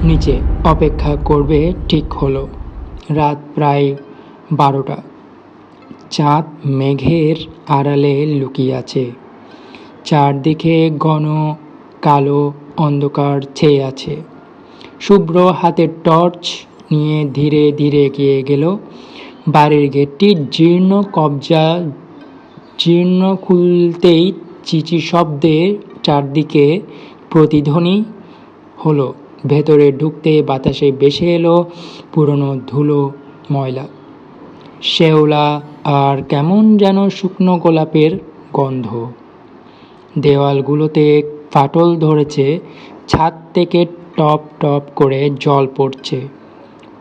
নিচে অপেক্ষা করবে ঠিক হলো। রাত প্রায় 12টা। চাঁদ মেঘের আড়ালে লুকিয়ে আছে। চারদিকে ঘন কালো অন্ধকার ছেয়ে আছে। শুভ্র হাতে টর্চ নিয়ে ধীরে ধীরে এগিয়ে গেল। বাড়ির গেটটি জীর্ণ খুলতেই চিচি শব্দে চারদিকে প্রতিধ্বনি হলো। ভেতরে ঢুকতে বাতাসে ভেসে এলো পুরনো ধুলো, ময়লা, শেওলা আর কেমন যেন শুকনো গোলাপের গন্ধ। দেওয়ালগুলোতে ফাটল ধরেছে, ছাদ থেকে টপ টপ করে জল পড়ছে।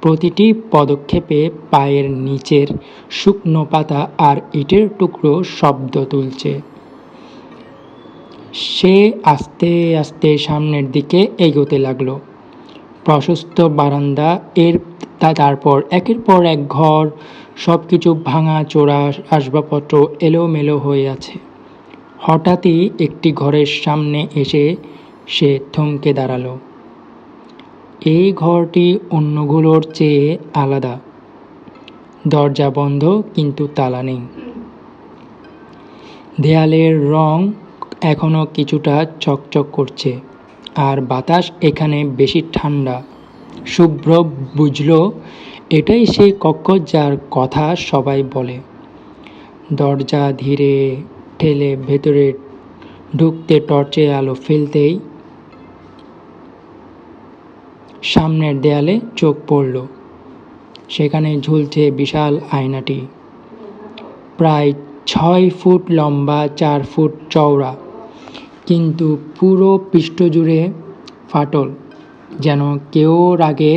প্রতিটি পদক্ষেপে পায়ের নিচের শুকনো পাতা আর ইটের টুকরো শব্দ তুলছে। সে আস্তে আস্তে সামনের দিকে এগোতে লাগলো। প্রশস্ত বারান্দা, তারপর একের পর এক ঘর, সবকিছু ভাঙা চোরা, আসবাবপত্র এলোমেলো হয়ে আছে। হঠাৎই একটি ঘরের সামনে এসে সে থমকে দাঁড়ালো। এই ঘরটি অন্যগুলোর চেয়ে আলাদা। দরজা বন্ধ, কিন্তু তালা নেই। দেয়ালের রং এখনো কিছুটা চকচক করছে, আর বাতাস এখানে বেশি ঠান্ডা। শুভ্র বুঝল এটাই সেই কক্ষ যার কথা সবাই বলে। দরজা ধীরে ঠেলে ভেতরে ঢুকতে টর্চের আলো ফেলতেই সামনের দেয়ালে চোখ পড়ল। সেখানে ঝুলছে বিশাল আয়নাটি, প্রায় 6 ফুট লম্বা, 4 ফুট চওড়া, কিন্তু পুরো পৃষ্ঠ জুড়ে ফাটল, যেন কেউ আগে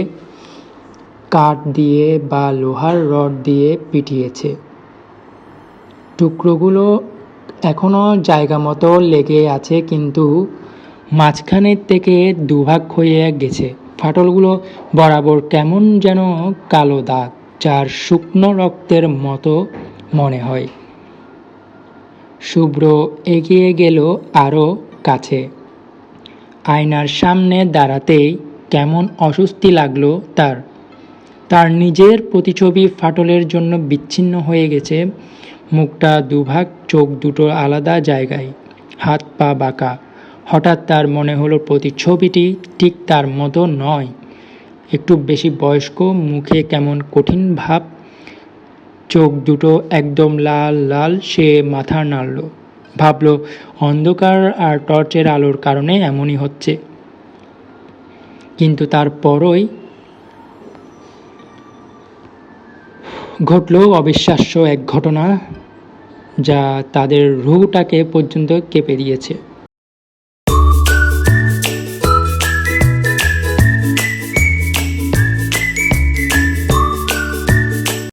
কাঠ দিয়ে বা লোহার রড দিয়ে পিটিয়েছে। টুকরোগুলো এখনো জায়গা মতো লেগে আছে, কিন্তু মাঝখানের থেকে দুভাগ হয়ে গেছে। ফাটলগুলো বরাবর কেমন যেন কালো দাগ, যার শুকনো রক্তের মতো মনে হয়। শুভ্র এগিয়ে গেল আরও কাছে। আয়নার সামনে দাঁড়াতেই কেমন অস্বস্তি লাগলো তার নিজের প্রতিছবি ফাটলের জন্য বিচ্ছিন্ন হয়ে গেছে। মুখটা দুভাগ, চোখ দুটো আলাদা জায়গায়, হাত পা বাঁকা। হঠাৎ তার মনে হলো প্রতিছবিটি ঠিক তার মতো নয়, একটু বেশি বয়স্ক, মুখে কেমন কঠিন ভাব, চোখ দুটো একদম লাল লাল। সে মাথা নাড়ল, ভাবল অন্ধকার আর টর্চের আলোর কারণে এমনই হচ্ছে। কিন্তু তারপরই ঘটল অবিশ্বাস্য এক ঘটনা, যা তাদের রুহটাকে পর্যন্ত কেঁপে দিয়েছে।